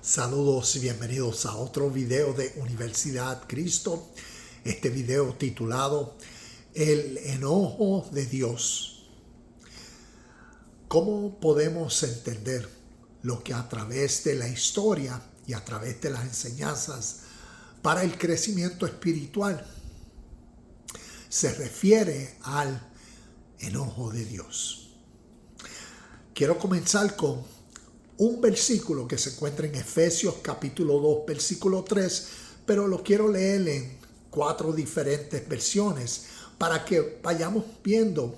Saludos y bienvenidos a otro video de Universidad Cristo. Este video titulado El enojo de Dios. ¿Cómo podemos entender lo que a través de la historia y a través de las enseñanzas para el crecimiento espiritual se refiere al enojo de Dios? Quiero comenzar con un versículo que se encuentra en Efesios capítulo 2, versículo 3, pero lo quiero leer en 4 diferentes versiones para que vayamos viendo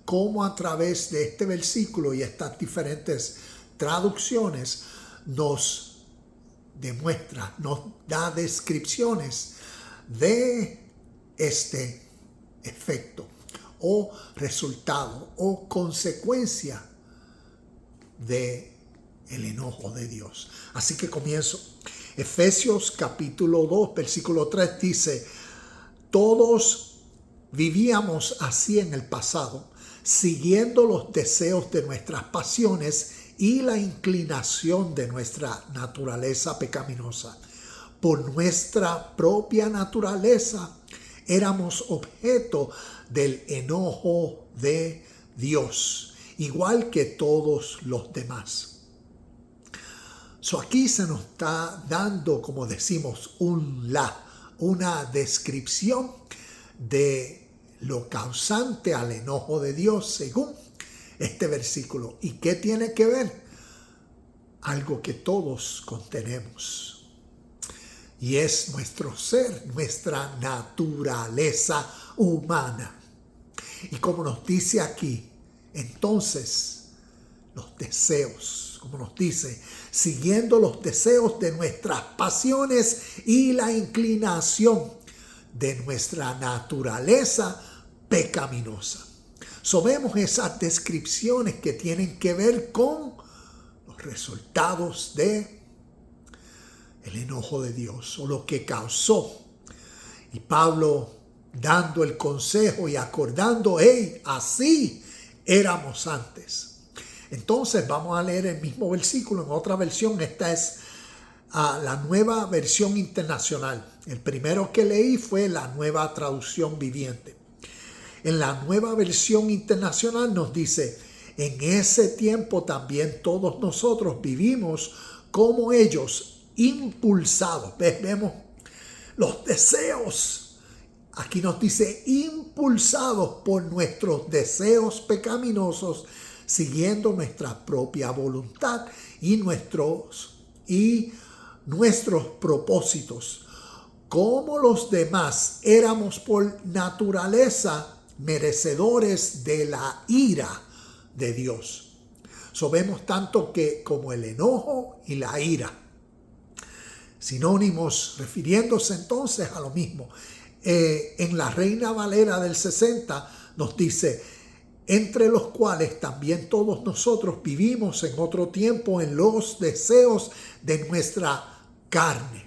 cómo a través de este versículo y estas diferentes traducciones nos demuestra, nos da descripciones de este efecto o resultado o consecuencia de el enojo de Dios. Así que comienzo. Efesios capítulo 2, versículo 3 dice: todos vivíamos así en el pasado, siguiendo los deseos de nuestras pasiones y la inclinación de nuestra naturaleza pecaminosa. Por nuestra propia naturaleza éramos objeto del enojo de Dios, igual que todos los demás. Aquí se nos está dando, como decimos, una descripción de lo causante al enojo de Dios según este versículo. ¿Y qué tiene que ver? Algo que todos contenemos. Y es nuestro ser, nuestra naturaleza humana. Y como nos dice aquí, entonces los deseos, como nos dice, siguiendo los deseos de nuestras pasiones y la inclinación de nuestra naturaleza pecaminosa. Vemos esas descripciones que tienen que ver con los resultados de el enojo de Dios o lo que causó. Y Pablo dando el consejo y acordando, así éramos antes. Entonces vamos a leer el mismo versículo en otra versión. Esta es la Nueva Versión Internacional. El primero que leí fue la Nueva Traducción Viviente. En la Nueva Versión Internacional nos dice: en ese tiempo también todos nosotros vivimos como ellos, impulsados. Vemos los deseos. Aquí nos dice impulsados por nuestros deseos pecaminosos, siguiendo nuestra propia voluntad y nuestros propósitos. Como los demás, éramos por naturaleza merecedores de la ira de Dios. Vemos tanto que como el enojo y la ira, sinónimos refiriéndose entonces a lo mismo. En la Reina Valera del 60 nos dice: entre los cuales también todos nosotros vivimos en otro tiempo en los deseos de nuestra carne.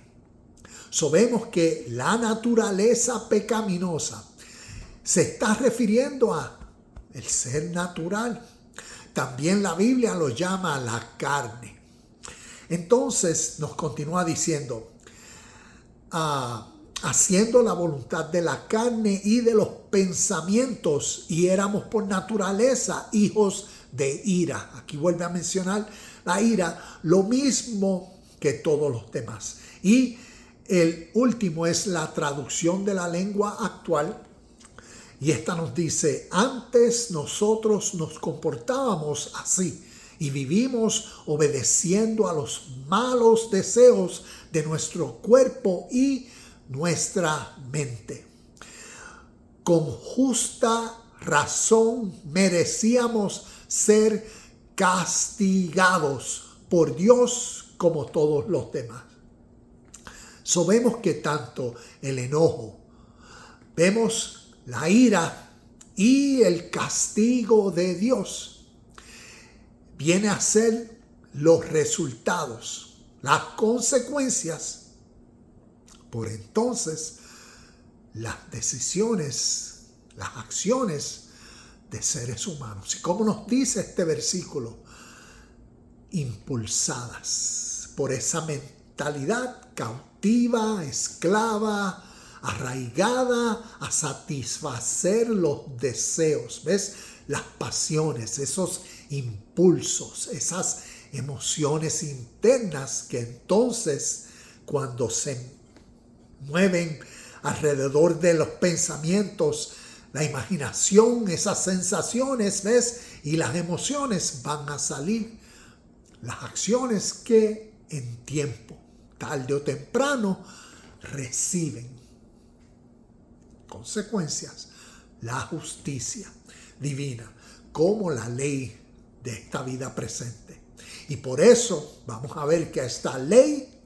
Vemos que la naturaleza pecaminosa se está refiriendo a el ser natural. También la Biblia lo llama la carne. Entonces nos continúa diciendo: haciendo la voluntad de la carne y de los pensamientos, y éramos por naturaleza hijos de ira. Aquí vuelve a mencionar la ira, lo mismo que todos los demás. Y el último es la traducción de la lengua actual, y esta nos dice: antes nosotros nos comportábamos así y vivimos obedeciendo a los malos deseos de nuestro cuerpo y nuestra mente. Con justa razón merecíamos ser castigados por Dios como todos los demás. Vemos que tanto el enojo, vemos la ira y el castigo de Dios viene a ser los resultados, las consecuencias por entonces las decisiones, las acciones de seres humanos. Y como nos dice este versículo, impulsadas por esa mentalidad cautiva, esclava, arraigada a satisfacer los deseos, ¿ves? Las pasiones, esos impulsos, esas emociones internas que entonces cuando se mueven alrededor de los pensamientos, la imaginación, esas sensaciones, ¿ves? Y las emociones van a salir. Las acciones que en tiempo, tarde o temprano, reciben consecuencias. La justicia divina como la ley de esta vida presente. Y por eso vamos a ver que a esta ley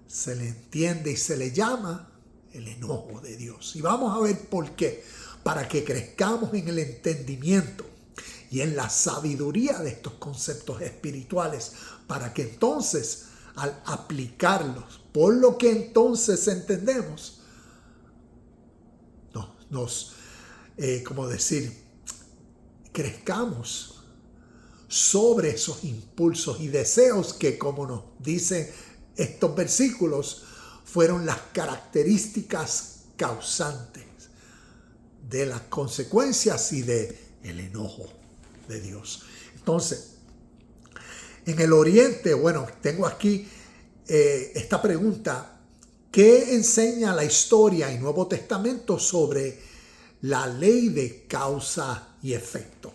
se le entiende y se le llama el enojo de Dios. Y vamos a ver por qué. Para que crezcamos en el entendimiento y en la sabiduría de estos conceptos espirituales, para que entonces al aplicarlos, por lo que entonces entendemos, crezcamos sobre esos impulsos y deseos que, como nos dicen estos versículos, fueron las características causantes de las consecuencias y de el enojo de Dios. Entonces, en el Oriente, tengo aquí esta pregunta: ¿qué enseña la historia y Nuevo Testamento sobre la ley de causa y efecto?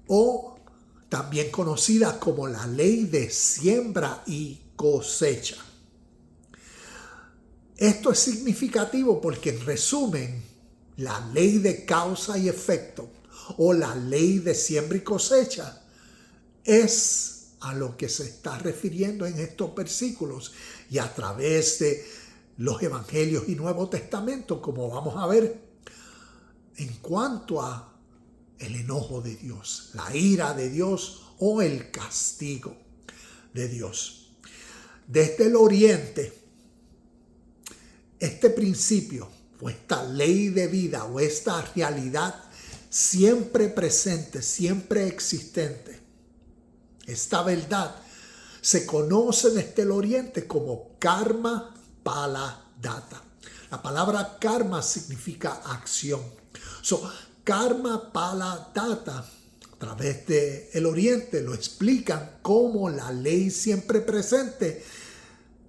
O también conocida como la ley de siembra y cosecha. Esto es significativo porque, en resumen, la ley de causa y efecto o la ley de siembra y cosecha es a lo que se está refiriendo en estos versículos, y a través de los Evangelios y Nuevo Testamento, como vamos a ver, en cuanto a el enojo de Dios, la ira de Dios o el castigo de Dios. Desde el Oriente, este principio o esta ley de vida o esta realidad siempre presente, siempre existente, esta verdad se conoce desde el Oriente como karma phala data. La palabra karma significa acción. Karma phala data, a través del Oriente, lo explican como la ley siempre presente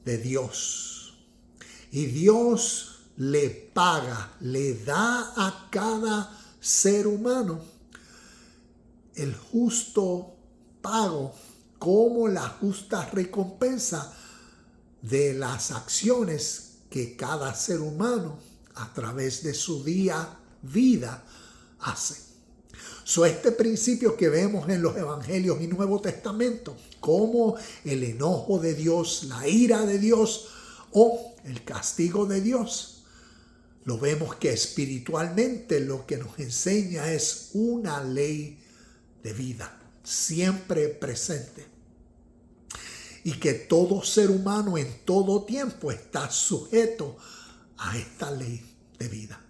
de Dios. Y Dios le paga, le da a cada ser humano el justo pago como la justa recompensa de las acciones que cada ser humano a través de su vida hace. Este principio que vemos en los Evangelios y Nuevo Testamento, como el enojo de Dios, la ira de Dios o el castigo de Dios, lo vemos que espiritualmente lo que nos enseña es una ley de vida, siempre presente. Y que todo ser humano en todo tiempo está sujeto a esta ley de vida.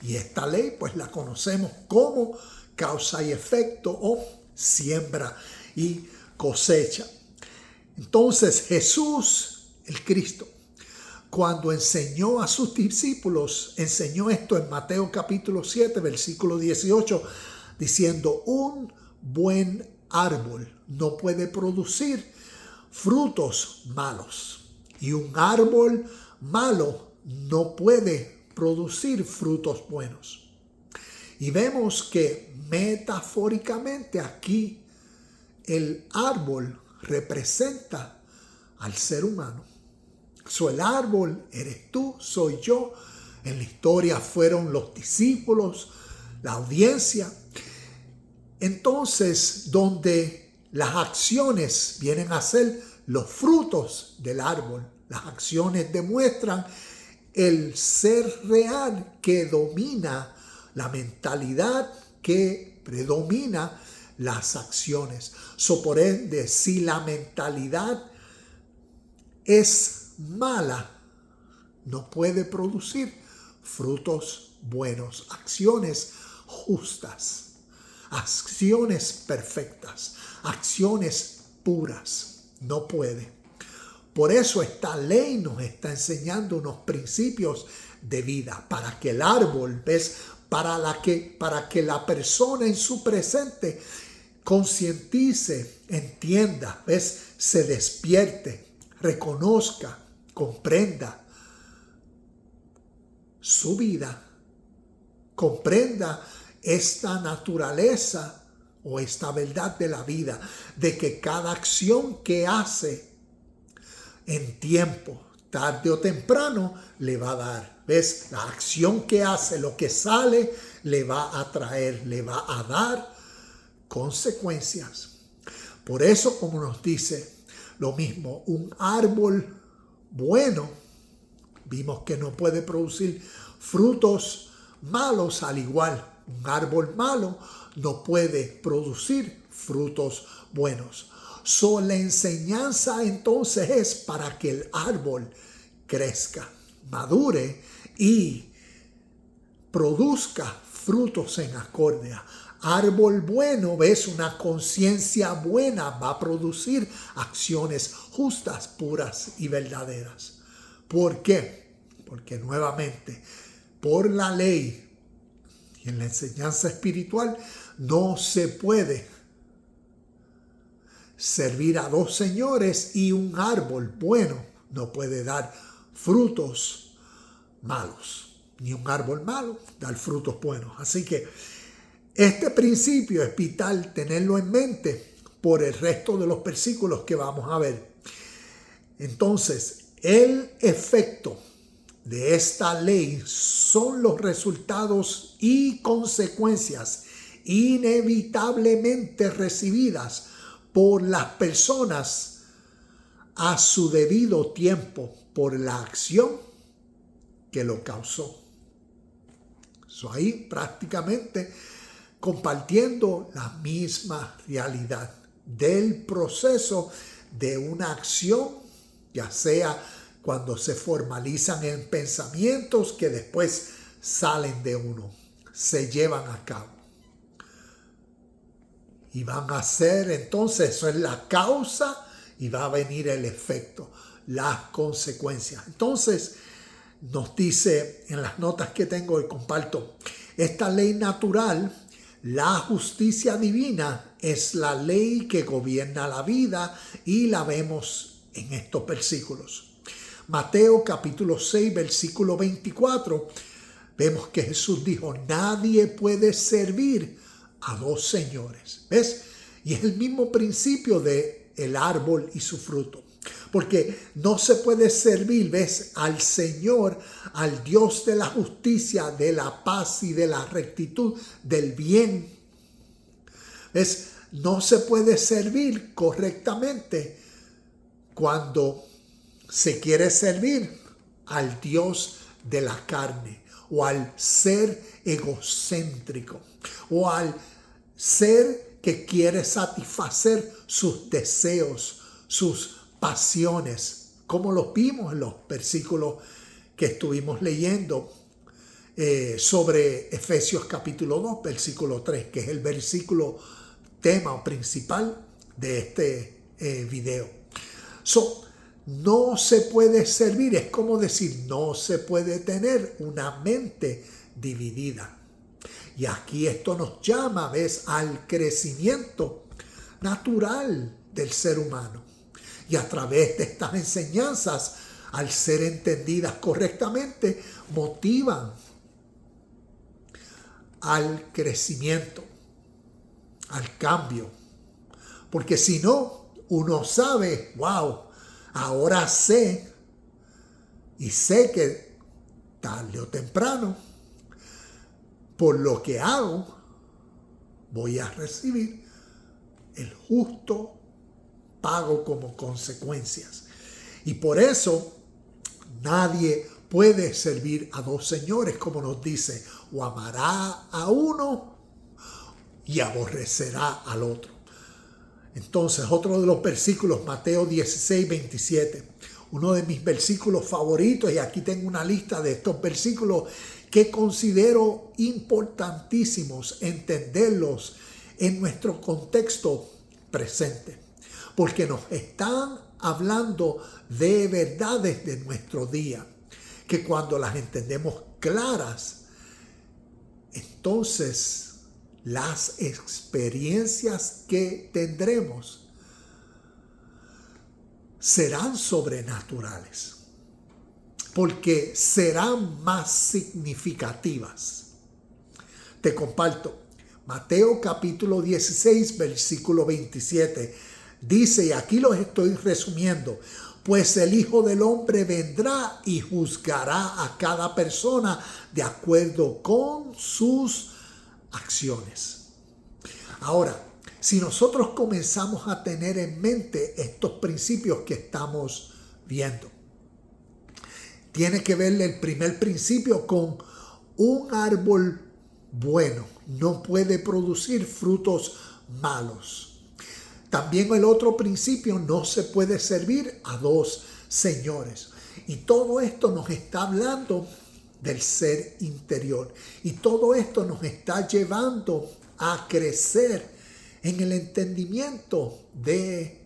Y esta ley pues la conocemos como causa y efecto o siembra y cosecha. Entonces Jesús, el Cristo, cuando enseñó a sus discípulos, enseñó esto en Mateo capítulo 7, versículo 18, diciendo: un buen árbol no puede producir frutos malos, y un árbol malo no puede producir frutos buenos. Y vemos que metafóricamente aquí el árbol representa al ser humano. El árbol eres tú, soy yo. En la historia fueron los discípulos, la audiencia. Entonces, donde las acciones vienen a ser los frutos del árbol, las acciones demuestran el ser real que domina la mentalidad, que predomina las acciones. Por ende, si la mentalidad es mala, no puede producir frutos buenos, acciones justas, acciones perfectas, acciones puras. No puede. Por eso esta ley nos está enseñando unos principios de vida para que el árbol, ¿ves? Para que la persona en su presente concientice, entienda, ¿ves? Se despierte, reconozca, comprenda su vida, comprenda esta naturaleza o esta verdad de la vida, de que cada acción que hace en tiempo, tarde o temprano, le va a dar. ¿Ves? La acción que hace, lo que sale, le va a traer, le va a dar consecuencias. Por eso, como nos dice lo mismo, un árbol bueno, vimos que no puede producir frutos malos, al igual un árbol malo no puede producir frutos buenos. La enseñanza entonces es para que el árbol crezca, madure y produzca frutos en acordia. Árbol bueno, ves, una conciencia buena va a producir acciones justas, puras y verdaderas. ¿Por qué? Porque nuevamente, por la ley y en la enseñanza espiritual, no se puede servir a dos señores, y un árbol bueno no puede dar frutos malos, ni un árbol malo dar frutos buenos. Así que este principio es vital tenerlo en mente por el resto de los versículos que vamos a ver. Entonces, el efecto de esta ley son los resultados y consecuencias inevitablemente recibidas por las personas a su debido tiempo por la acción que lo causó. Ahí prácticamente compartiendo la misma realidad del proceso de una acción, ya sea cuando se formalizan en pensamientos que después salen de uno, se llevan a cabo. Y van a ser, entonces, eso es la causa y va a venir el efecto, las consecuencias. Entonces, nos dice en las notas que tengo y comparto, esta ley natural, la justicia divina, es la ley que gobierna la vida y la vemos en estos versículos. Mateo capítulo 6, versículo 24, vemos que Jesús dijo, nadie puede servir a dos señores. ¿Ves? Y es el mismo principio de el árbol y su fruto. Porque no se puede servir, ¿ves?, al Señor, al Dios de la justicia, de la paz y de la rectitud, del bien. ¿Ves? No se puede servir correctamente cuando se quiere servir al Dios de la carne, o al ser egocéntrico, o al ser que quiere satisfacer sus deseos, sus pasiones, como lo vimos en los versículos que estuvimos leyendo sobre Efesios capítulo 2, versículo 3, que es el versículo tema principal de este video. No se puede servir, es como decir, no se puede tener una mente dividida. Y aquí esto nos llama, ¿ves?, al crecimiento natural del ser humano. Y a través de estas enseñanzas, al ser entendidas correctamente, motivan al crecimiento, al cambio. Porque si no, uno sabe, wow, ahora sé, y sé que tarde o temprano, por lo que hago, voy a recibir el justo pago como consecuencias. Y por eso nadie puede servir a dos señores, como nos dice, o amará a uno y aborrecerá al otro. Entonces, otro de los versículos, Mateo 16, 27, uno de mis versículos favoritos, y aquí tengo una lista de estos versículos que considero importantísimos entenderlos en nuestro contexto presente. porque nos están hablando de verdades de nuestro día, que cuando las entendemos claras, entonces las experiencias que tendremos serán sobrenaturales, porque serán más significativas. Te comparto. Mateo capítulo 16, versículo 27. Dice, y aquí los estoy resumiendo, pues el Hijo del Hombre vendrá y juzgará a cada persona de acuerdo con sus acciones. Ahora, si nosotros comenzamos a tener en mente estos principios que estamos viendo, tiene que ver el primer principio con un árbol bueno no puede producir frutos malos. También el otro principio, no se puede servir a dos señores. Y todo esto nos está hablando del ser interior. Y todo esto nos está llevando a crecer en el entendimiento de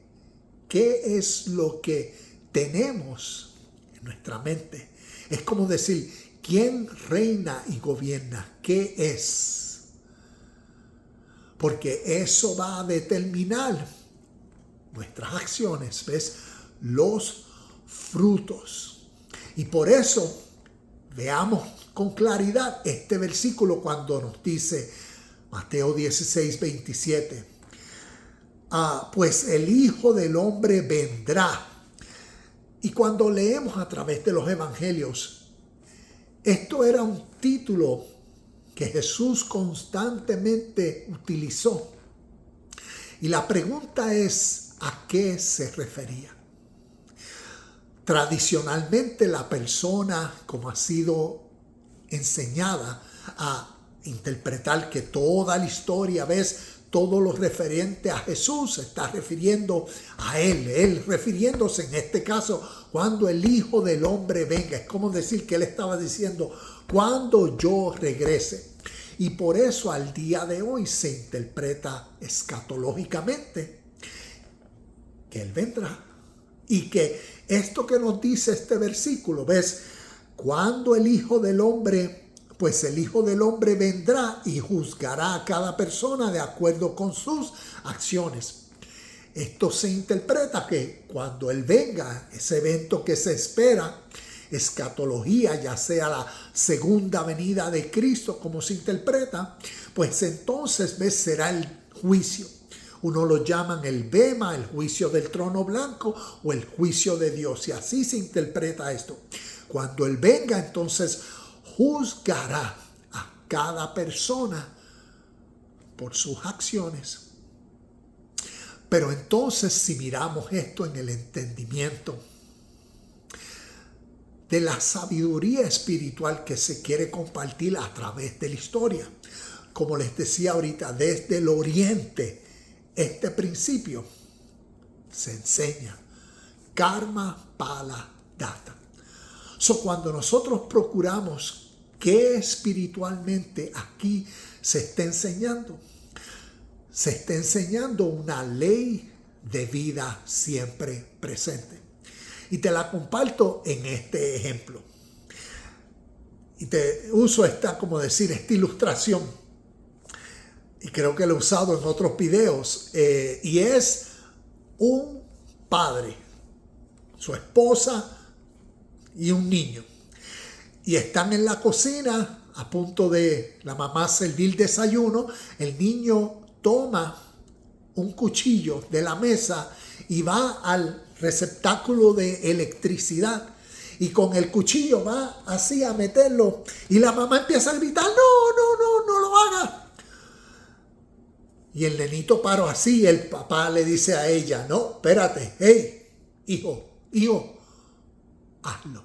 qué es lo que tenemos en nuestra mente. Es como decir, ¿quién reina y gobierna? ¿Qué es? Porque eso va a determinar nuestras acciones, ¿ves? Los frutos. Y por eso veamos con claridad este versículo cuando nos dice Mateo 16, 27. Pues el Hijo del Hombre vendrá. Y cuando leemos a través de los evangelios, esto era un título que Jesús constantemente utilizó. Y la pregunta es, ¿a qué se refería? Tradicionalmente la persona, como ha sido enseñada a interpretar que toda la historia, ves, todo lo referente a Jesús se está refiriendo a Él refiriéndose en este caso cuando el Hijo del Hombre venga. Es como decir que Él estaba diciendo, cuando yo regrese. Y por eso al día de hoy se interpreta escatológicamente que Él vendrá. Y que esto que nos dice este versículo, ves, cuando el Hijo del Hombre, pues el Hijo del Hombre vendrá y juzgará a cada persona de acuerdo con sus acciones. Esto se interpreta que cuando Él venga, ese evento que se espera, escatología, ya sea la segunda venida de Cristo, como se interpreta, pues entonces, ves, será el juicio. Uno lo llaman el bema, el juicio del trono blanco o el juicio de Dios. Y así se interpreta esto. Cuando Él venga, entonces juzgará a cada persona por sus acciones. Pero entonces, si miramos esto en el entendimiento de la sabiduría espiritual que se quiere compartir a través de la historia, como les decía ahorita, desde el oriente, este principio se enseña. Karma pala data. Cuando nosotros procuramos que espiritualmente aquí se está enseñando una ley de vida siempre presente. Y te la comparto en este ejemplo. Y te uso esta ilustración. Y creo que lo he usado en otros videos. Y es un padre, su esposa y un niño. Y están en la cocina a punto de la mamá servir desayuno. El niño toma un cuchillo de la mesa y va al receptáculo de electricidad. Y con el cuchillo va así a meterlo. Y la mamá empieza a gritar, no lo haga. Y el nenito paró así. El papá le dice a ella, no, espérate, hey, hijo, hazlo,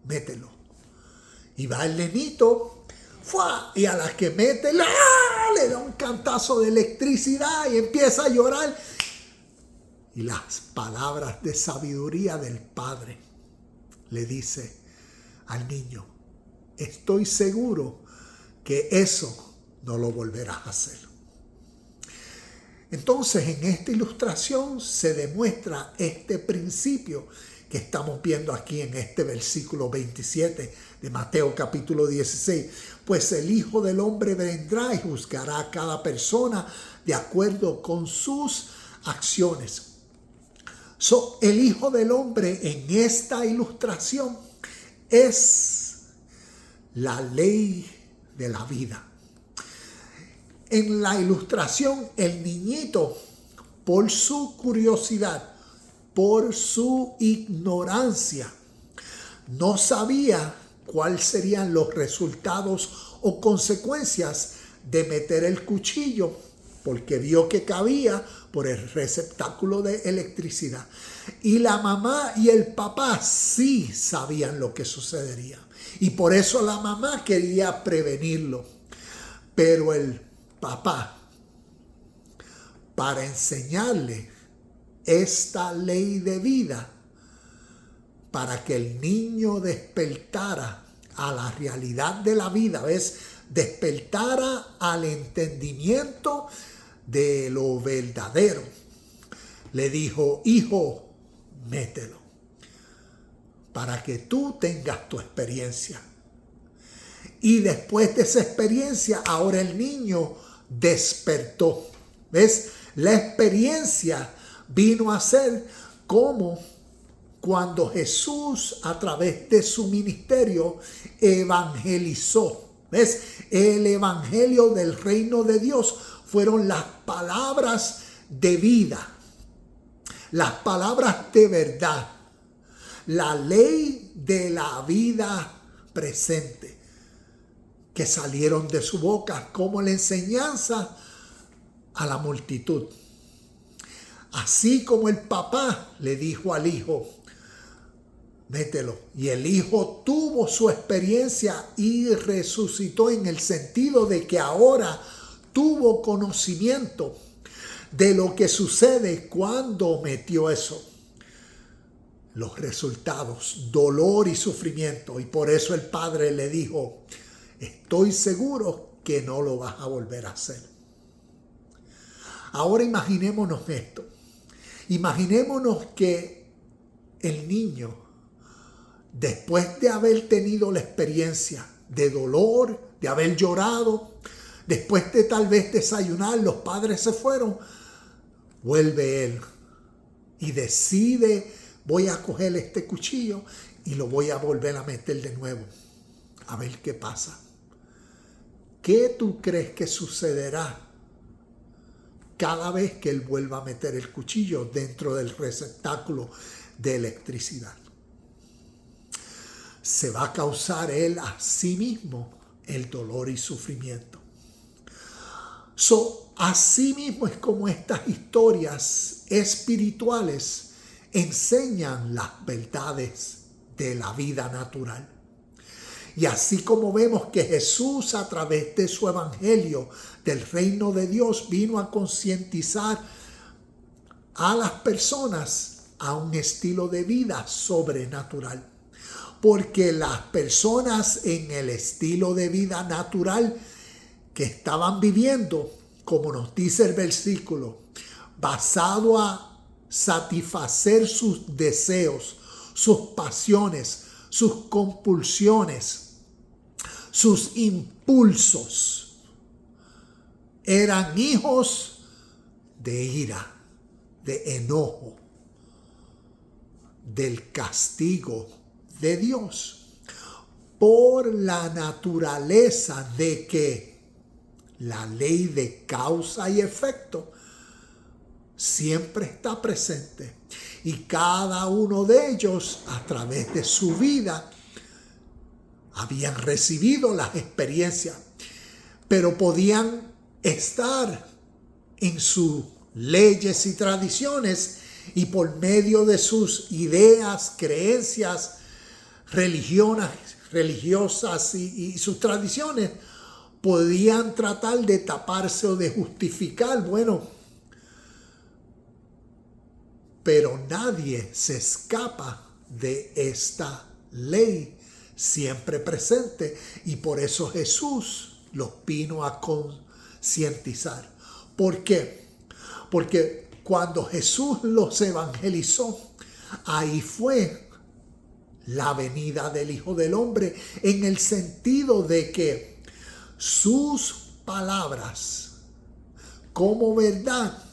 mételo. Y va el nenito, ¡fua! Y a la que mete, le da un cantazo de electricidad y empieza a llorar. Y las palabras de sabiduría del padre le dice al niño, estoy seguro que eso no lo volverás a hacer. Entonces, en esta ilustración se demuestra este principio que estamos viendo aquí en este versículo 27 de Mateo capítulo 16. Pues el Hijo del Hombre vendrá y juzgará a cada persona de acuerdo con sus acciones. El Hijo del Hombre en esta ilustración es la ley de la vida. En la ilustración, el niñito, por su curiosidad, por su ignorancia, no sabía cuáles serían los resultados o consecuencias de meter el cuchillo, porque vio que cabía por el receptáculo de electricidad. Y la mamá y el papá sí sabían lo que sucedería. Y por eso la mamá quería prevenirlo. Pero el papá, para enseñarle esta ley de vida, para que el niño despertara a la realidad de la vida, despertara al entendimiento de lo verdadero, le dijo: hijo, mételo, para que tú tengas tu experiencia. Y después de esa experiencia, ahora el niño despertó. La experiencia vino a ser como cuando Jesús, a través de su ministerio, evangelizó. El evangelio del reino de Dios fueron las palabras de vida, las palabras de verdad, la ley de la vida presente, que salieron de su boca como la enseñanza a la multitud. Así como el papá le dijo al hijo: mételo. Y el hijo tuvo su experiencia y resucitó, en el sentido de que ahora tuvo conocimiento de lo que sucede cuando metió eso. Los resultados, dolor y sufrimiento. Y por eso el padre le dijo: estoy seguro que no lo vas a volver a hacer. Ahora imaginémonos esto. Imaginémonos que el niño, después de haber tenido la experiencia de dolor, de haber llorado, después de tal vez desayunar, los padres se fueron, vuelve él y decide: voy a coger este cuchillo y lo voy a volver a meter de nuevo, a ver qué pasa. ¿Qué tú crees que sucederá cada vez que él vuelva a meter el cuchillo dentro del receptáculo de electricidad? Se va a causar él a sí mismo el dolor y sufrimiento. Así mismo es como estas historias espirituales enseñan las verdades de la vida natural. Y así como vemos que Jesús, a través de su evangelio del reino de Dios, vino a concientizar a las personas a un estilo de vida sobrenatural. Porque las personas en el estilo de vida natural que estaban viviendo, como nos dice el versículo, basado a satisfacer sus deseos, sus pasiones, sus compulsiones, sus impulsos, eran hijos de ira, de enojo, del castigo de Dios, por la naturaleza de que la ley de causa y efecto siempre está presente, y cada uno de ellos, a través de su vida, habían recibido las experiencias, pero podían estar en sus leyes y tradiciones, y por medio de sus ideas, creencias religiosas y sus tradiciones, podían tratar de taparse o de justificar. Bueno, pero nadie se escapa de esta ley siempre presente, y por eso Jesús los vino a concientizar. ¿Por qué? Porque cuando Jesús los evangelizó, ahí fue la venida del Hijo del Hombre, en el sentido de que sus palabras como verdad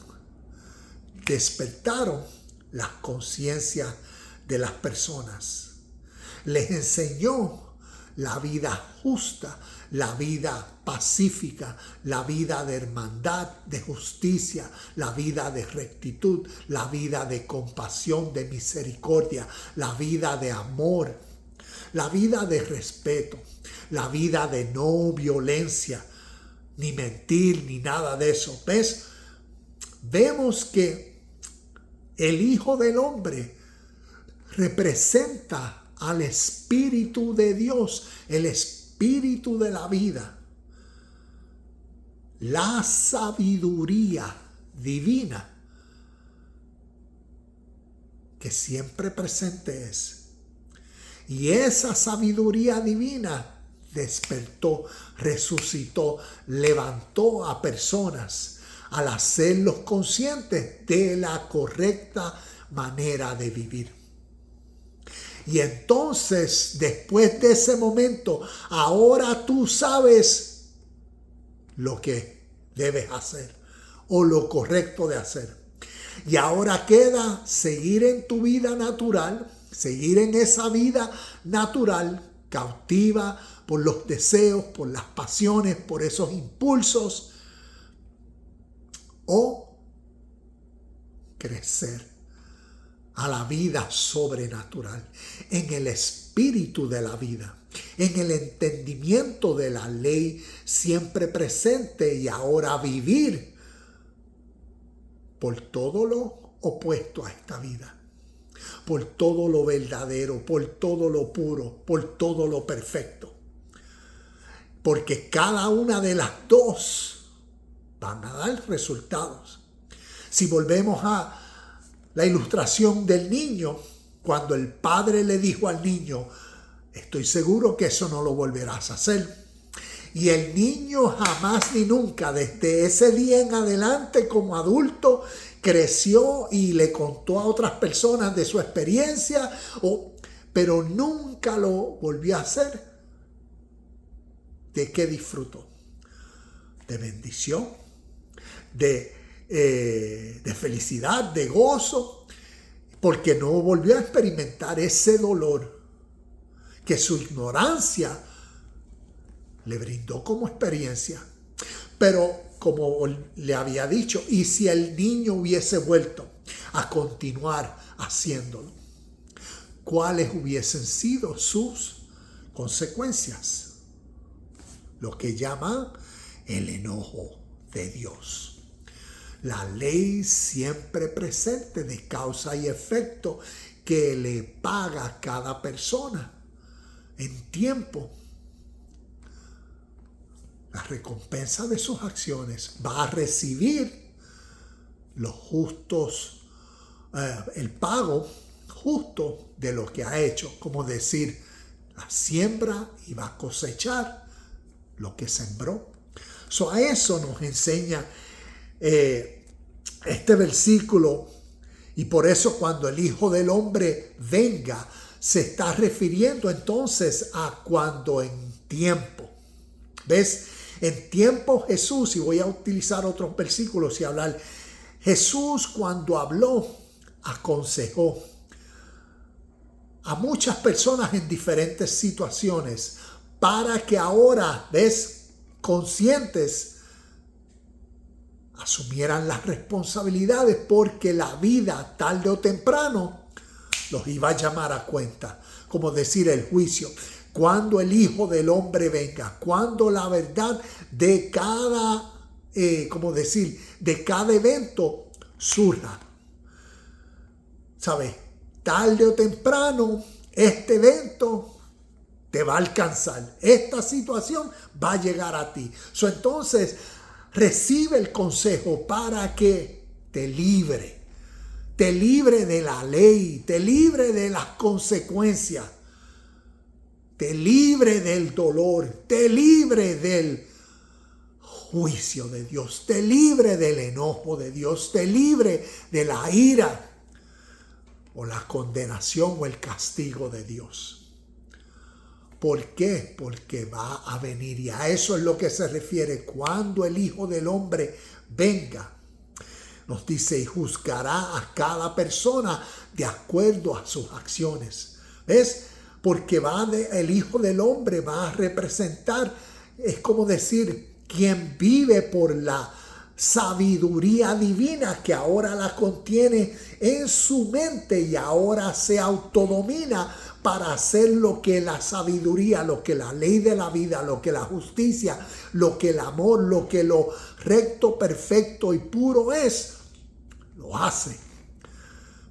despertaron las conciencias de las personas. Les enseñó la vida justa, la vida pacífica, la vida de hermandad, de justicia, la vida de rectitud, la vida de compasión, de misericordia, la vida de amor, la vida de respeto, la vida de no violencia, ni mentir, ni nada de eso. ¿Ves? Vemos que el Hijo del Hombre representa al Espíritu de Dios, el Espíritu de la vida, la sabiduría divina que siempre presente es. Y esa sabiduría divina despertó, resucitó, levantó a personas al hacerlos conscientes de la correcta manera de vivir. Y entonces, después de ese momento, ahora tú sabes lo que debes hacer o lo correcto de hacer. Y ahora queda seguir en tu vida natural, seguir en esa vida natural, cautiva por los deseos, por las pasiones, por esos impulsos, o crecer a la vida sobrenatural, en el espíritu de la vida, en el entendimiento de la ley siempre presente, y ahora vivir por todo lo opuesto a esta vida, por todo lo verdadero, por todo lo puro, por todo lo perfecto. Porque cada una de las dos van a dar resultados. Si volvemos a la ilustración del niño, cuando el padre le dijo al niño, estoy seguro que eso no lo volverás a hacer. Y el niño jamás ni nunca, desde ese día en adelante como adulto, creció y le contó a otras personas de su experiencia, pero nunca lo volvió a hacer. ¿De qué disfrutó? De bendición, de felicidad, de gozo, porque no volvió a experimentar ese dolor que su ignorancia le brindó como experiencia. Pero como le había dicho, y si el niño hubiese vuelto a continuar haciéndolo, ¿cuáles hubiesen sido sus consecuencias? Lo que llaman el enojo de Dios. La ley siempre presente de causa y efecto que le paga a cada persona en tiempo. La recompensa de sus acciones va a recibir los justos, el pago justo de lo que ha hecho. Como decir, la siembra y va a cosechar lo que sembró. A eso nos enseña este versículo, y por eso cuando el Hijo del Hombre venga, se está refiriendo entonces a cuando en tiempo. ¿Ves? En tiempo Jesús, y voy a utilizar otros versículos y hablar, Jesús cuando habló, aconsejó a muchas personas en diferentes situaciones para que ahora, ¿ves?, conscientes, asumieran las responsabilidades, porque la vida tarde o temprano los iba a llamar a cuenta. Como decir, el juicio, cuando el Hijo del Hombre venga, cuando la verdad de cada, de cada evento surja. ¿Sabes? Tarde o temprano este evento te va a alcanzar. Esta situación va a llegar a ti. Entonces, recibe el consejo para que te libre de la ley, te libre de las consecuencias, te libre del dolor, te libre del juicio de Dios, te libre del enojo de Dios, te libre de la ira o la condenación o el castigo de Dios. ¿Por qué? Porque va a venir, y a eso es lo que se refiere cuando el Hijo del Hombre venga. Nos dice, y juzgará a cada persona de acuerdo a sus acciones. ¿Ves? Porque el Hijo del Hombre va a representar, es como decir, quien vive por la sabiduría divina que ahora la contiene en su mente y ahora se autodomina para hacer lo que la sabiduría, lo que la ley de la vida, lo que la justicia, lo que el amor, lo que lo recto, perfecto y puro es, lo hace.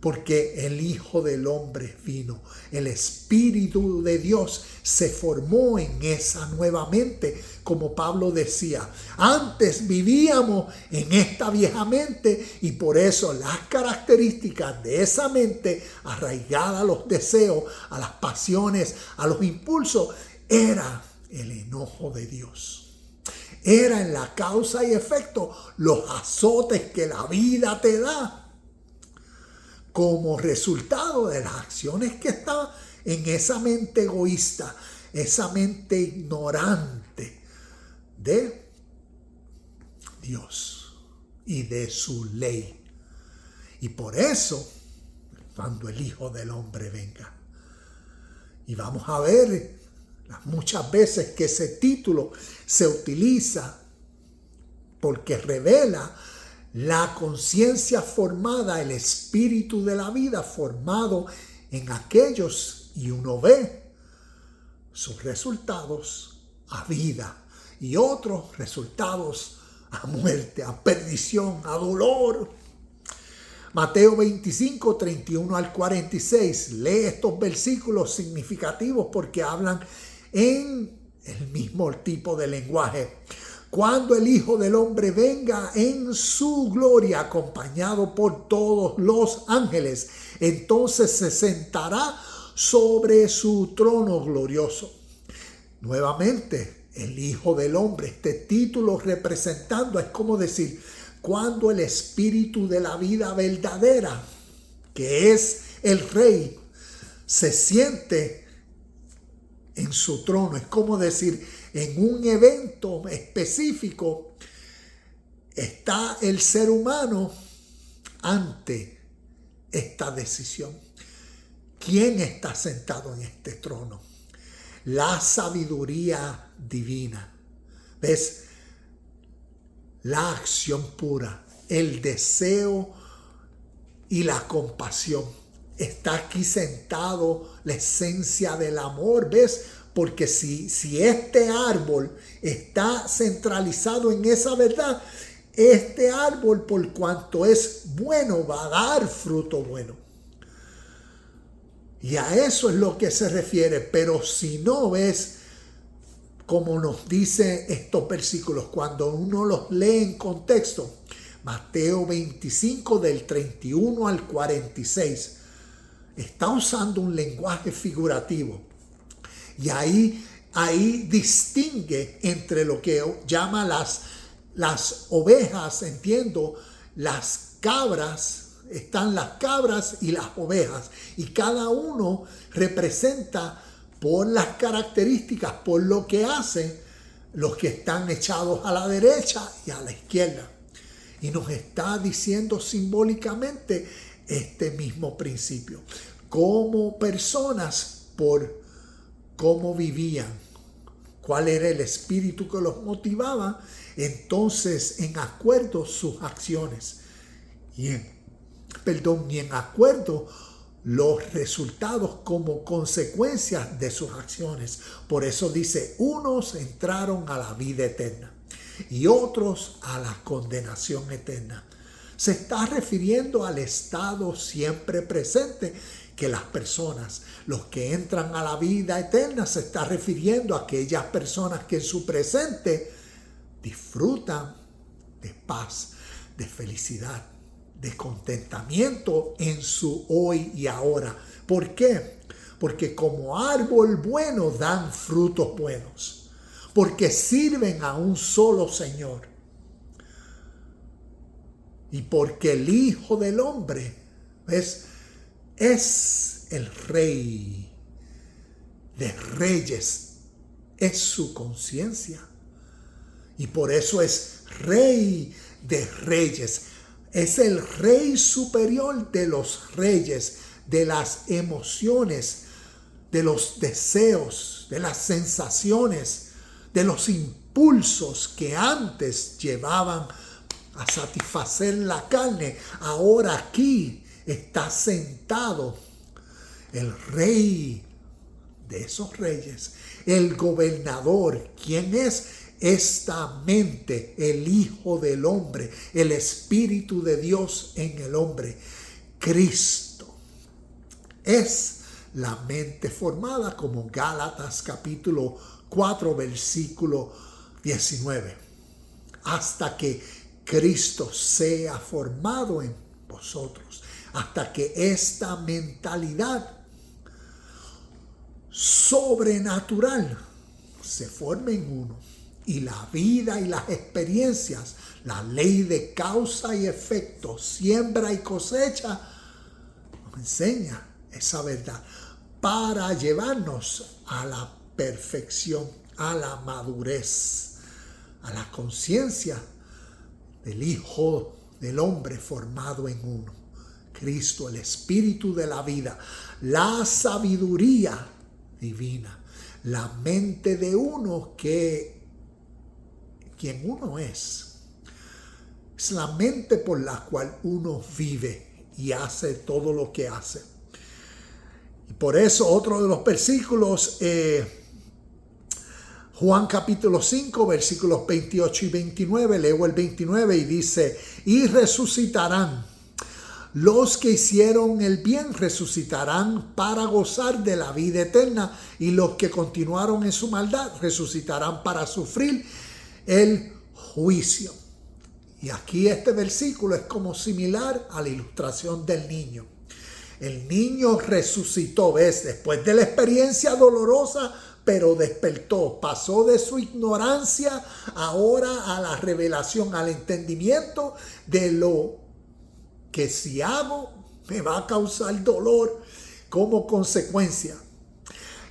Porque el Hijo del Hombre vino, el Espíritu de Dios se formó en esa nueva mente, como Pablo decía. Antes vivíamos en esta vieja mente y por eso las características de esa mente arraigada a los deseos, a las pasiones, a los impulsos, era el enojo de Dios. Era en la causa y efecto los azotes que la vida te da como resultado de las acciones que están en esa mente egoísta, esa mente ignorante de Dios y de su ley. Y por eso, cuando el Hijo del Hombre venga, y vamos a ver las muchas veces que ese título se utiliza porque revela la conciencia formada, el espíritu de la vida formado en aquellos, y uno ve sus resultados a vida y otros resultados a muerte, a perdición, a dolor. Mateo 25, 31 al 46. Lee estos versículos significativos porque hablan en el mismo tipo de lenguaje. Cuando el Hijo del Hombre venga en su gloria, acompañado por todos los ángeles, entonces se sentará sobre su trono glorioso. Nuevamente, el Hijo del Hombre, este título representando, es como decir, cuando el Espíritu de la vida verdadera, que es el Rey, se siente en su trono, es como decir, en un evento específico, está el ser humano ante esta decisión. ¿Quién está sentado en este trono? La sabiduría divina. ¿Ves? La acción pura, el deseo y la compasión. Está aquí sentado la esencia del amor, ¿ves? Porque si este árbol está centralizado en esa verdad, este árbol, por cuanto es bueno, va a dar fruto bueno. Y a eso es lo que se refiere. Pero si no, ves, como nos dice estos versículos, cuando uno los lee en contexto, Mateo 25 del 31 al 46, está usando un lenguaje figurativo. Y ahí distingue entre lo que llama las ovejas, entiendo, las cabras, están las cabras y las ovejas. Y cada uno representa por las características, por lo que hacen, los que están echados a la derecha y a la izquierda. Y nos está diciendo simbólicamente este mismo principio. Como personas, por cómo vivían, cuál era el espíritu que los motivaba, entonces en acuerdo sus acciones y en acuerdo los resultados como consecuencias de sus acciones. Por eso dice, unos entraron a la vida eterna y otros a la condenación eterna. Se está refiriendo al estado siempre presente que las personas, los que entran a la vida eterna, se está refiriendo a aquellas personas que en su presente disfrutan de paz, de felicidad, de contentamiento en su hoy y ahora. ¿Por qué? Porque como árbol bueno dan frutos buenos, porque sirven a un solo Señor. Y porque el Hijo del Hombre, ¿ves?, es el Rey de Reyes, es su conciencia. Y por eso es Rey de Reyes. Es el Rey superior de los reyes, de las emociones, de los deseos, de las sensaciones, de los impulsos que antes llevaban a satisfacer la carne. Ahora aquí está sentado el Rey de esos reyes, el gobernador. ¿Quién es? Esta mente, el Hijo del Hombre, el Espíritu de Dios en el hombre, Cristo. Es la mente formada, como Gálatas capítulo 4 versículo 19. Hasta que Cristo sea formado en vosotros, hasta que esta mentalidad sobrenatural se forme en uno. Y la vida y las experiencias, la ley de causa y efecto, siembra y cosecha, nos enseña esa verdad para llevarnos a la perfección, a la madurez, a la conciencia del Hijo del Hombre formado en uno. Cristo, el Espíritu de la vida, la sabiduría divina, la mente de uno quien uno es la mente por la cual uno vive y hace todo lo que hace. Y por eso otro de los versículos, Juan capítulo 5 versículos 28 y 29, leo el 29 y dice: y resucitarán los que hicieron el bien, resucitarán para gozar de la vida eterna, y los que continuaron en su maldad resucitarán para sufrir el juicio. Y aquí este versículo es como similar a la ilustración del niño. El niño resucitó, ¿ves? Después de la experiencia dolorosa, pero despertó, pasó de su ignorancia ahora a la revelación, al entendimiento de lo que si hago me va a causar dolor como consecuencia.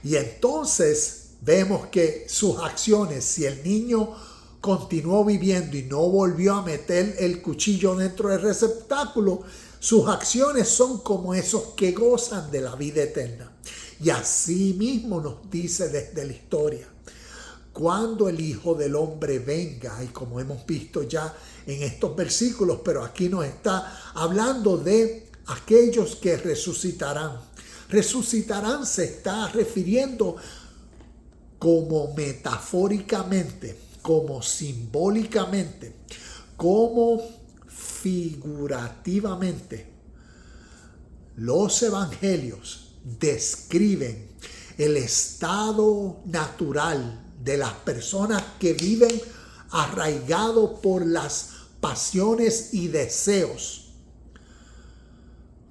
Y entonces vemos que sus acciones, si el niño continuó viviendo y no volvió a meter el cuchillo dentro del receptáculo, sus acciones son como esos que gozan de la vida eterna. Y así mismo nos dice desde la historia, cuando el Hijo del Hombre venga, y como hemos visto ya en estos versículos, pero aquí nos está hablando de aquellos que resucitarán. Resucitarán se está refiriendo como metafóricamente, como simbólicamente, como figurativamente. Los evangelios describen el estado natural de las personas que viven arraigados por las pasiones y deseos,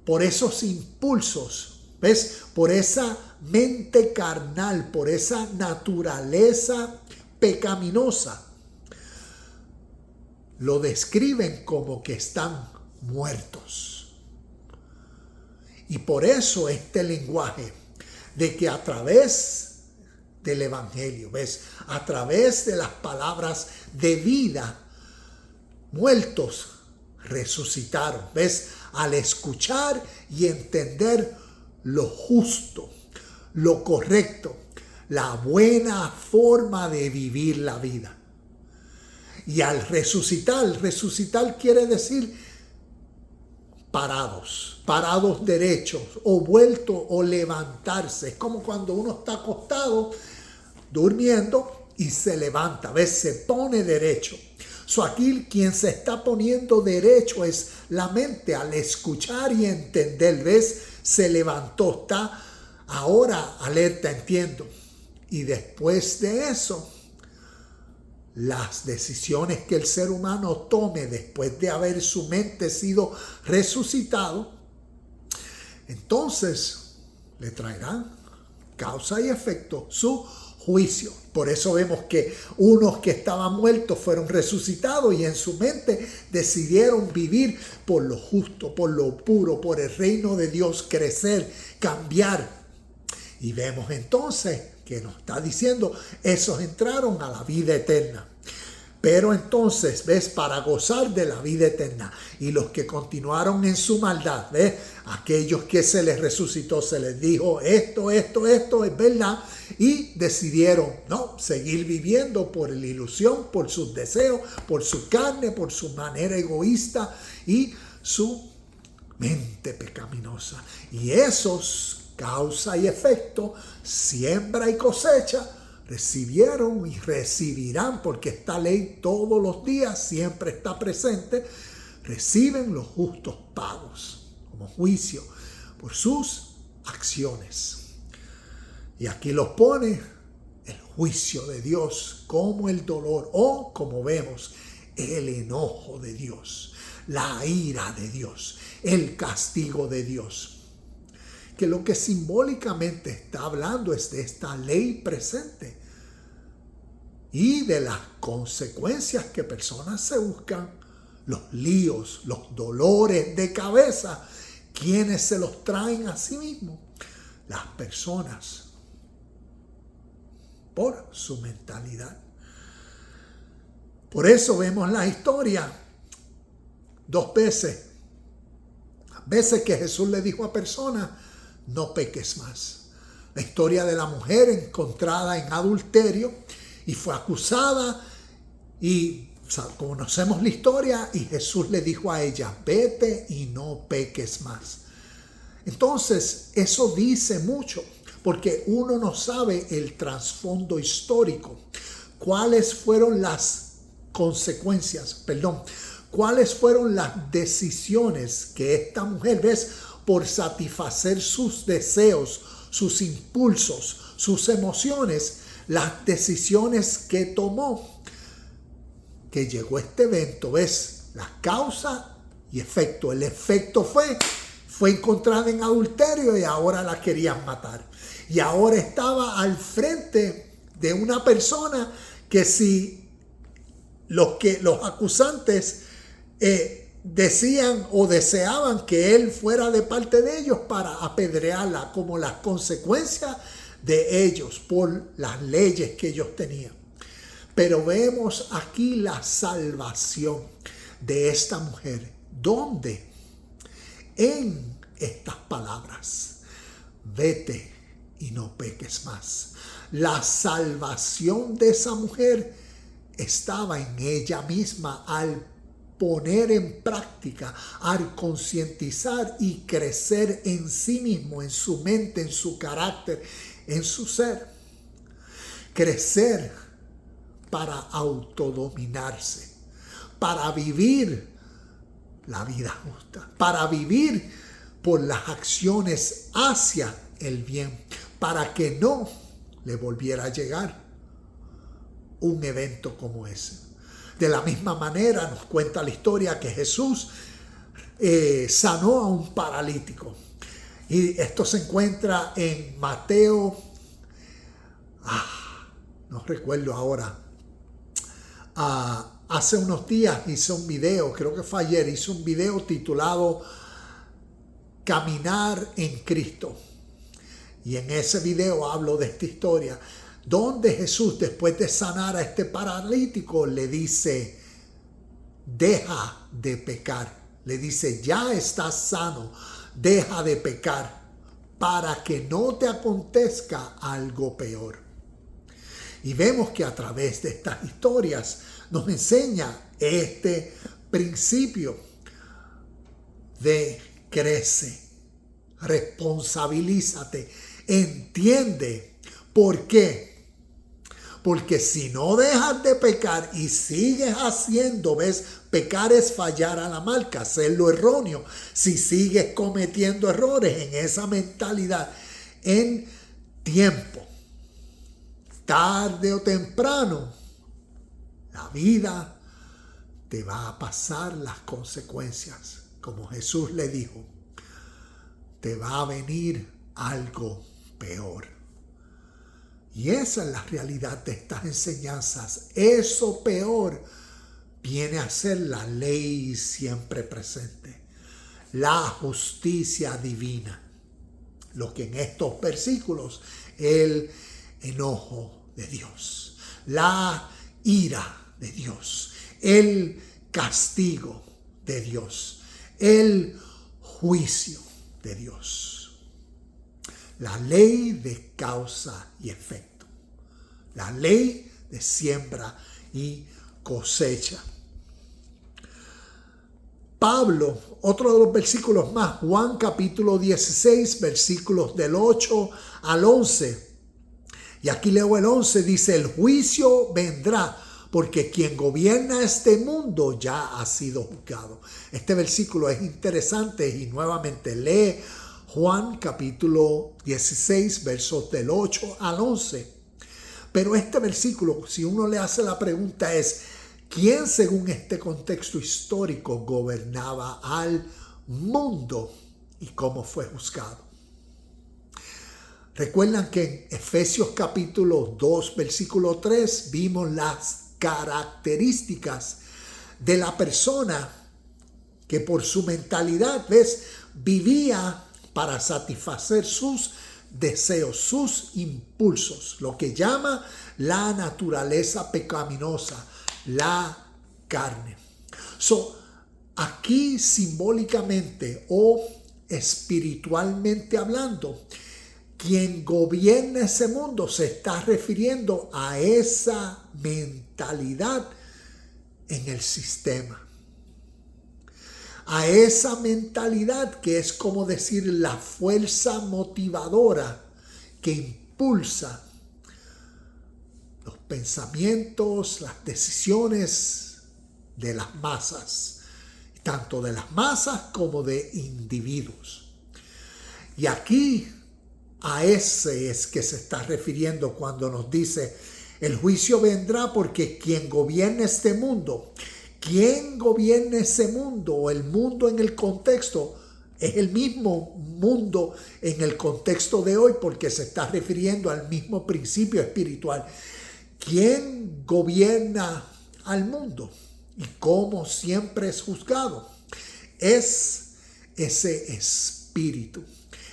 por esos impulsos, ¿ves? Por esa mente carnal, por esa naturaleza pecaminosa. Lo describen como que están muertos. Y por eso este lenguaje de que a través del evangelio, ¿ves? A través de las palabras de vida, muertos resucitaron, ¿ves? Al escuchar y entender lo justo, lo correcto, la buena forma de vivir la vida. Y al resucitar quiere decir parados derechos, o vuelto o levantarse. Es como cuando uno está acostado durmiendo y se levanta, ¿ves? Se pone derecho. Aquí quien se está poniendo derecho es la mente al escuchar y entender, ¿ves? Se levantó, está ahora alerta, entiendo. Y después de eso, las decisiones que el ser humano tome después de haber su mente sido resucitado, entonces le traerán causa y efecto, su juicio. Por eso vemos que unos que estaban muertos fueron resucitados y en su mente decidieron vivir por lo justo, por lo puro, por el reino de Dios, crecer, cambiar. Y vemos entonces que nos está diciendo, esos entraron a la vida eterna. Pero entonces, ¿ves? Para gozar de la vida eterna. Y los que continuaron en su maldad, ¿ves? Aquellos que se les resucitó, se les dijo esto es verdad. Y decidieron, no, seguir viviendo por la ilusión, por sus deseos, por su carne, por su manera egoísta y su mente pecaminosa. Y esos, causa y efecto, siembra y cosecha, recibieron y recibirán, porque esta ley todos los días siempre está presente, reciben los justos pagos como juicio por sus acciones. Y aquí los pone el juicio de Dios como el dolor o, como vemos, el enojo de Dios, la ira de Dios, el castigo de Dios. Que lo que simbólicamente está hablando es de esta ley presente y de las consecuencias que personas se buscan, los líos, los dolores de cabeza, quienes se los traen a sí mismos, las personas, por su mentalidad. Por eso vemos la historia 2 veces. Las veces que Jesús le dijo a personas, no peques más. La historia de la mujer encontrada en adulterio y fue acusada y conocemos la historia y Jesús le dijo a ella, vete y no peques más. Entonces eso dice mucho porque uno no sabe el trasfondo histórico. ¿Cuáles fueron las consecuencias? ¿Cuáles fueron las decisiones que esta mujer, ves, por satisfacer sus deseos, sus impulsos, sus emociones, las decisiones que tomó, que llegó este evento, ves, la causa y efecto. El efecto fue encontrada en adulterio y ahora la querían matar. Y ahora estaba al frente de una persona que si los acusantes decían o deseaban que él fuera de parte de ellos para apedrearla, como las consecuencias de ellos por las leyes que ellos tenían. Pero vemos aquí la salvación de esta mujer. ¿Dónde? En estas palabras: vete y no peques más. La salvación de esa mujer estaba en ella misma al poner en práctica, al concientizar y crecer en sí mismo, en su mente, en su carácter, en su ser. Crecer para autodominarse, para vivir la vida justa, para vivir por las acciones hacia el bien, para que no le volviera a llegar un evento como ese. De la misma manera nos cuenta la historia que Jesús sanó a un paralítico. Y esto se encuentra en Mateo, no recuerdo ahora. Hace unos días hice un video, creo que fue ayer, hice un video titulado Caminar en Cristo. Y en ese video hablo de esta historia, donde Jesús, después de sanar a este paralítico, le dice, deja de pecar. Le dice, ya estás sano, deja de pecar, para que no te acontezca algo peor. Y vemos que a través de estas historias nos enseña este principio de crece, responsabilízate, entiende. ¿Por qué? Porque si no dejas de pecar y sigues haciendo, ves, pecar es fallar a la marca, hacer lo erróneo. Si sigues cometiendo errores en esa mentalidad, en tiempo, tarde o temprano, la vida te va a pasar las consecuencias. Como Jesús le dijo, te va a venir algo peor. Y esa es la realidad de estas enseñanzas. Eso peor viene a ser la ley siempre presente, la justicia divina. Lo que en estos versículos, el enojo de Dios, la ira de Dios, el castigo de Dios, el juicio de Dios. La ley de causa y efecto. La ley de siembra y cosecha. Pablo, otro de los versículos más, Juan capítulo 16, versículos del 8 al 11. Y aquí leo el 11, dice, el juicio vendrá, porque quien gobierna este mundo ya ha sido juzgado. Este versículo es interesante y nuevamente lee Juan capítulo 16, versos del 8 al 11. Pero este versículo, si uno le hace la pregunta es, ¿quién según este contexto histórico gobernaba al mundo y cómo fue juzgado? Recuerdan que en Efesios capítulo 2, versículo 3, vimos las características de la persona que por su mentalidad, vivía para satisfacer sus deseos, sus impulsos, lo que llama la naturaleza pecaminosa, la carne. Aquí simbólicamente o espiritualmente hablando, quien gobierna ese mundo se está refiriendo a esa mentalidad en el sistema. A esa mentalidad que es como decir la fuerza motivadora que impulsa los pensamientos, las decisiones de las masas, tanto de las masas como de individuos. Y aquí a ese es que se está refiriendo cuando nos dice, el juicio vendrá porque quien gobierna este mundo, quien gobierna ese mundo o el mundo en el contexto, es el mismo mundo en el contexto de hoy porque se está refiriendo al mismo principio espiritual. ¿Quién gobierna al mundo y cómo siempre es juzgado? Es ese espíritu,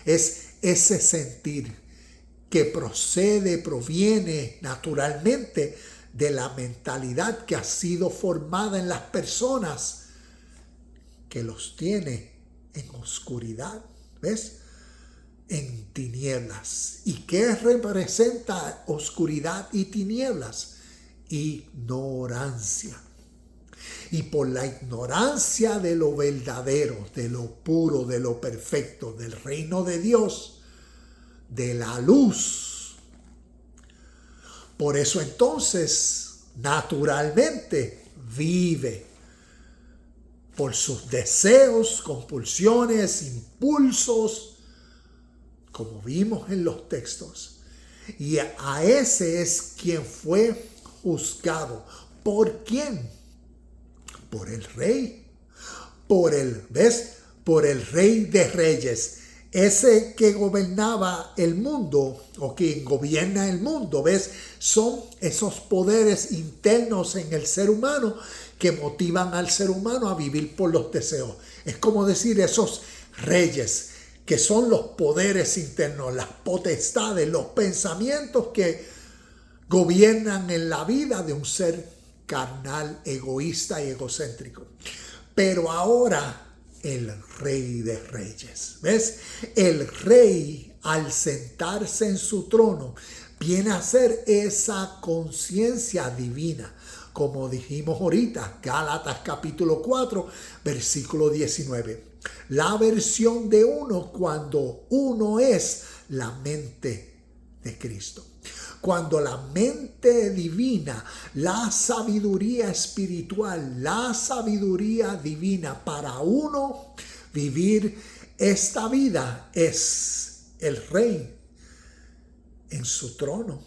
es ese sentir que proviene naturalmente de la mentalidad que ha sido formada en las personas que los tiene en oscuridad, en tinieblas. ¿Y qué representa oscuridad y tinieblas? Ignorancia. Y por la ignorancia de lo verdadero, de lo puro, de lo perfecto, del reino de Dios, de la luz. Por eso entonces, naturalmente, vive por sus deseos, compulsiones, impulsos, como vimos en los textos. Y a ese es quien fue juzgado. ¿Por quién? Por el rey, por el rey de reyes, ese que gobernaba el mundo o quien gobierna el mundo, son esos poderes internos en el ser humano que motivan al ser humano a vivir por los deseos. Es como decir esos reyes que son los poderes internos, las potestades, los pensamientos que gobiernan en la vida de un ser carnal, egoísta y egocéntrico. Pero ahora el rey de reyes, el rey al sentarse en su trono viene a ser esa conciencia divina, como dijimos ahorita, Gálatas capítulo 4, versículo 19. La versión de uno cuando uno es la mente de Cristo. Cuando la mente divina, la sabiduría espiritual, la sabiduría divina para uno vivir esta vida es el rey en su trono.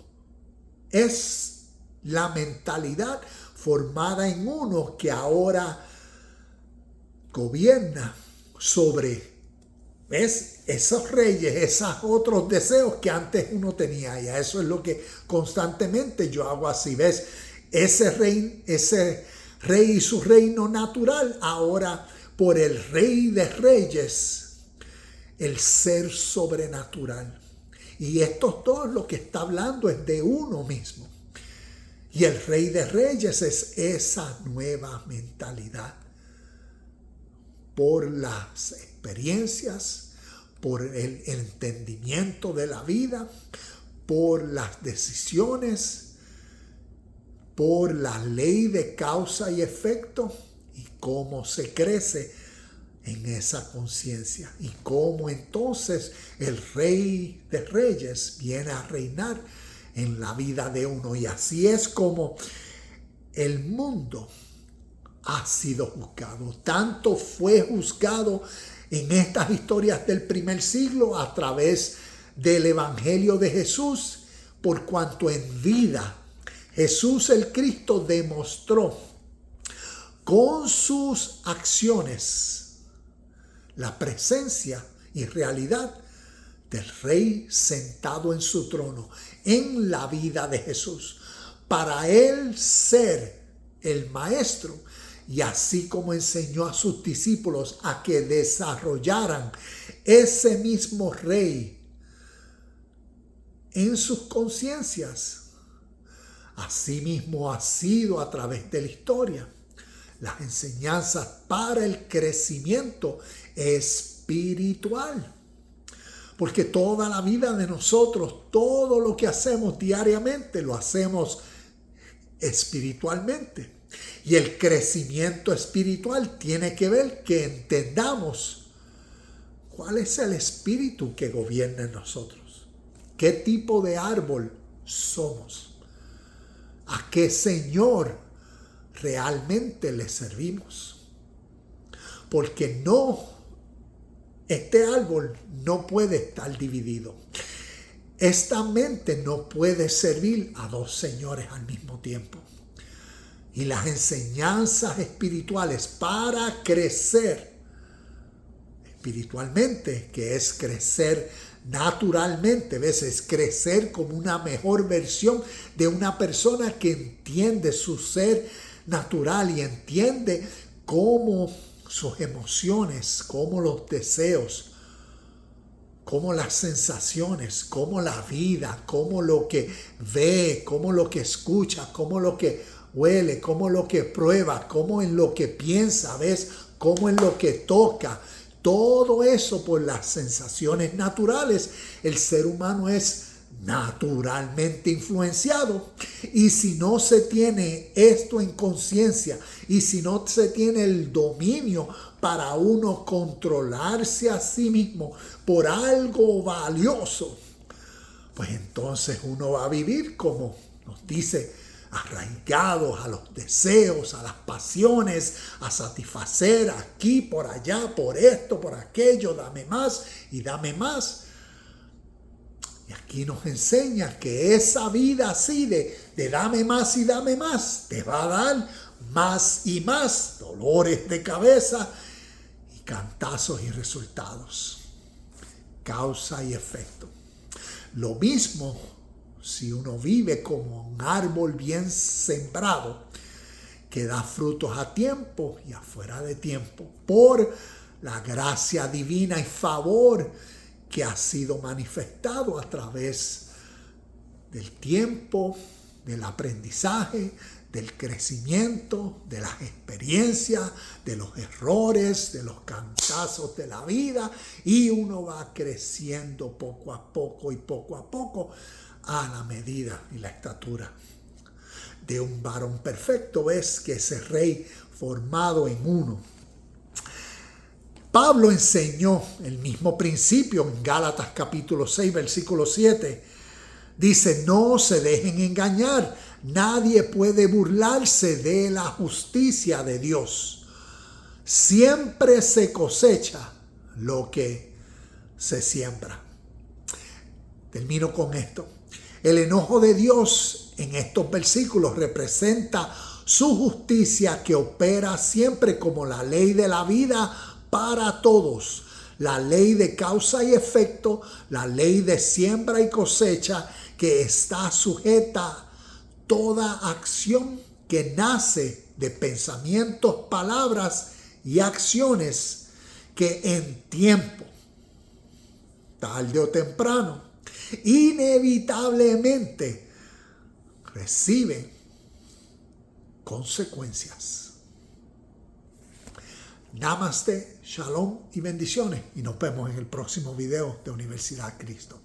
Es la mentalidad formada en uno que ahora gobierna sobre ¿Ves? Esos reyes, esos otros deseos que antes uno tenía. Y a eso es lo que constantemente yo hago así. ¿Ves? Ese rey y su reino natural, ahora por el Rey de Reyes, el ser sobrenatural. Y estos dos lo que está hablando es de uno mismo. Y el Rey de Reyes es esa nueva mentalidad. Por las experiencias, por el entendimiento de la vida, por las decisiones, por la ley de causa y efecto, y cómo se crece en esa conciencia y cómo entonces el Rey de Reyes viene a reinar en la vida de uno. Y así es como el mundo ha sido juzgado. Tanto fue juzgado en estas historias del primer siglo a través del Evangelio de Jesús, por cuanto en vida Jesús el Cristo demostró con sus acciones la presencia y realidad del Rey sentado en su trono en la vida de Jesús, para él ser el maestro, y así como enseñó a sus discípulos a que desarrollaran ese mismo Rey en sus conciencias, así mismo ha sido a través de la historia las enseñanzas para el crecimiento espiritual. Porque toda la vida de nosotros, todo lo que hacemos diariamente, lo hacemos espiritualmente. Y el crecimiento espiritual tiene que ver que entendamos cuál es el espíritu que gobierna en nosotros. ¿Qué tipo de árbol somos? ¿A qué Señor realmente le servimos? Porque este árbol no puede estar dividido. Esta mente no puede servir a dos señores al mismo tiempo. Y las enseñanzas espirituales para crecer espiritualmente, que es crecer naturalmente, ¿ves? Es crecer como una mejor versión de una persona que entiende su ser natural y entiende cómo sus emociones, cómo los deseos, cómo las sensaciones, cómo la vida, cómo lo que ve, cómo lo que escucha, cómo lo que huele, cómo lo que prueba, cómo en lo que piensa, ¿ves? Cómo en lo que toca. Todo eso por las sensaciones naturales. El ser humano es naturalmente influenciado, y si no se tiene esto en conciencia y si no se tiene el dominio para uno controlarse a sí mismo por algo valioso, pues entonces uno va a vivir, como nos dice, arraigados a los deseos, a las pasiones, a satisfacer aquí, por allá, por esto, por aquello, dame más y dame más. Y aquí nos enseña que esa vida así de dame más y dame más, te va a dar más y más dolores de cabeza y cantazos y resultados. Causa y efecto. Lo mismo si uno vive como un árbol bien sembrado, que da frutos a tiempo y afuera de tiempo, por la gracia divina y favor que ha sido manifestado a través del tiempo, del aprendizaje, del crecimiento, de las experiencias, de los errores, de los cantazos de la vida, y uno va creciendo poco a poco y poco a poco a la medida y la estatura de un varón perfecto. Ves que ese Rey formado en uno. Pablo enseñó el mismo principio en Gálatas capítulo 6, versículo 7. Dice, no se dejen engañar. Nadie puede burlarse de la justicia de Dios. Siempre se cosecha lo que se siembra. Termino con esto. El enojo de Dios en estos versículos representa su justicia, que opera siempre como la ley de la vida para todos. la ley de causa y efecto, la ley de siembra y cosecha, que está sujeta a toda acción que nace de pensamientos, palabras y acciones que en tiempo, tarde o temprano, inevitablemente reciben consecuencias. Namaste, shalom y bendiciones. Y nos vemos en el próximo video de Universidad Cristo.